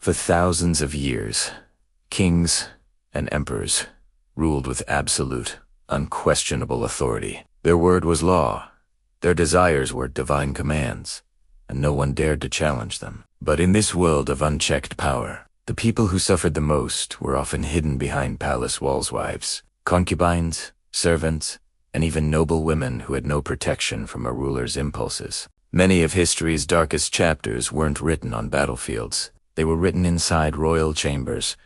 For thousands of years, kings and emperors ruled with absolute, unquestionable authority. Their word was law, their desires were divine commands, and no one dared to challenge them. But in this world of unchecked power, the people who suffered the most were often hidden behind palace walls. Wives, concubines, servants, and even noble women who had no protection from a ruler's impulses. Many of history's darkest chapters weren't written on battlefields. They were written inside royal chambers,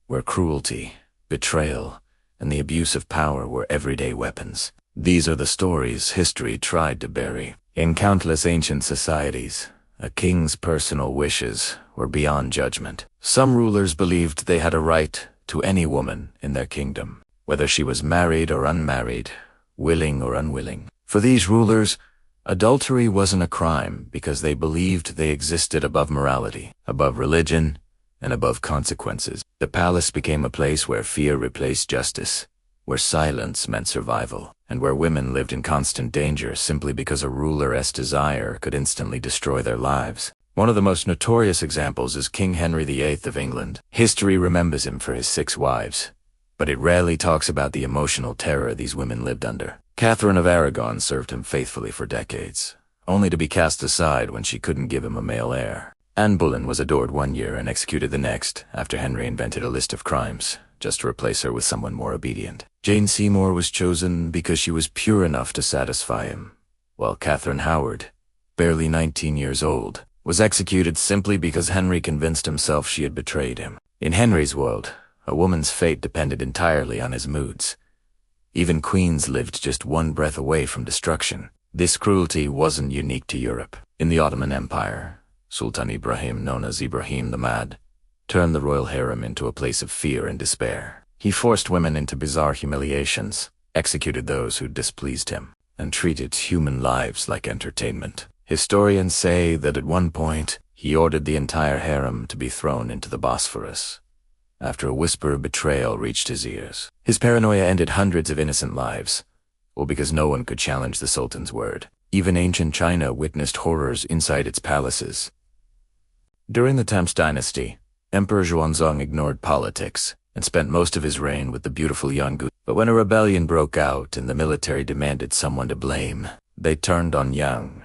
where cruelty, betrayal, and the abuse of power were everyday weapons. These are the stories history tried to bury. In countless ancient societies, a king's personal wishes were beyond judgment. Some rulers believed they had a right to any woman in their kingdom, whether she was married or unmarried, willing or unwilling. For these rulers, adultery wasn't a crime because they believed they existed above morality, above religion, and above consequences. The palace became a place where fear replaced justice, where silence meant survival, and where women lived in constant danger simply because a ruler's desire could instantly destroy their lives. One of the most notorious examples is King Henry VIII of England. History remembers him for his 6 wives, but it rarely talks about the emotional terror these women lived under. Catherine of Aragon served him faithfully for decades, only to be cast aside when she couldn't give him a male heir. Anne Boleyn was adored one year and executed the next after Henry invented a list of crimes, just to replace her with someone more obedient. Jane Seymour was chosen because she was pure enough to satisfy him, while Catherine Howard, barely 19 years old, was executed simply because Henry convinced himself she had betrayed him. In Henry's world, a woman's fate depended entirely on his moods. Even queens lived just one breath away from destruction. This cruelty wasn't unique to Europe. In the Ottoman Empire, Sultan Ibrahim, known as Ibrahim the Mad, turned the royal harem into a place of fear and despair. He forced women into bizarre humiliations, executed those who displeased him, and treated human lives like entertainment. Historians say that at one point, he ordered the entire harem to be thrown into the Bosphorus, after a whisper of betrayal reached his ears. His paranoia ended hundreds of innocent lives, all because no one could challenge the Sultan's word. Even ancient China witnessed horrors inside its palaces. During the Tang dynasty, Emperor Xuanzong ignored politics and spent most of his reign with the beautiful young Gu. But when a rebellion broke out and the military demanded someone to blame, they turned on Yang.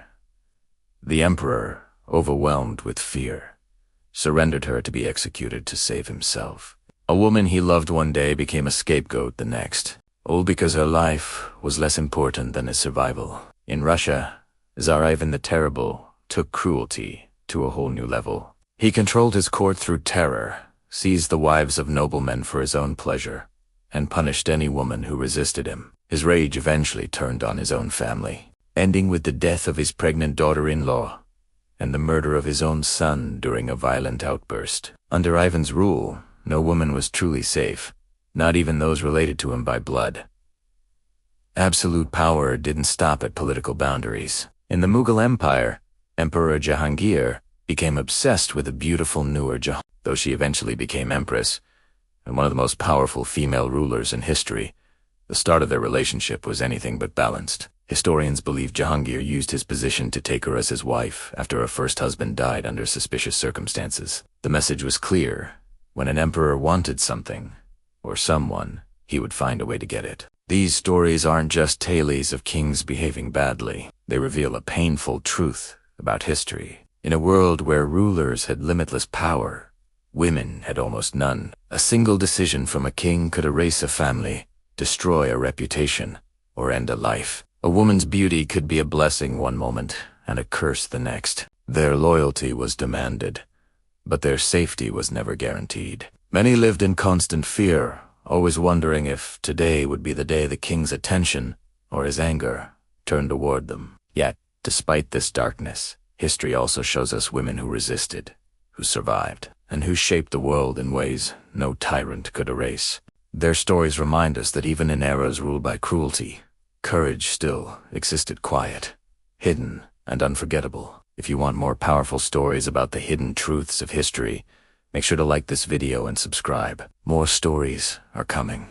The emperor, overwhelmed with fear, surrendered her to be executed to save himself. A woman he loved one day became a scapegoat the next, all because her life was less important than his survival. In Russia, Tsar Ivan the Terrible took cruelty to a whole new level. He controlled his court through terror, seized the wives of noblemen for his own pleasure, and punished any woman who resisted him. His rage eventually turned on his own family, ending with the death of his pregnant daughter-in-law and the murder of his own son during a violent outburst. Under Ivan's rule, no woman was truly safe, not even those related to him by blood. Absolute power didn't stop at political boundaries. In the Mughal Empire, Emperor Jahangir became obsessed with the beautiful Noor Jahan. Though she eventually became empress, and one of the most powerful female rulers in history, the start of their relationship was anything but balanced. Historians believe Jahangir used his position to take her as his wife after her first husband died under suspicious circumstances. The message was clear: when an emperor wanted something, or someone, he would find a way to get it. These stories aren't just tales of kings behaving badly. They reveal a painful truth about history. In a world where rulers had limitless power, women had almost none. A single decision from a king could erase a family, destroy a reputation, or end a life. A woman's beauty could be a blessing one moment and a curse the next. Their loyalty was demanded, but their safety was never guaranteed. Many lived in constant fear, always wondering if today would be the day the king's attention, or his anger, turned toward them. Yet, despite this darkness, history also shows us women who resisted, who survived, and who shaped the world in ways no tyrant could erase. Their stories remind us that even in eras ruled by cruelty, courage still existed quiet, hidden, and unforgettable. If you want more powerful stories about the hidden truths of history, make sure to like this video and subscribe. More stories are coming.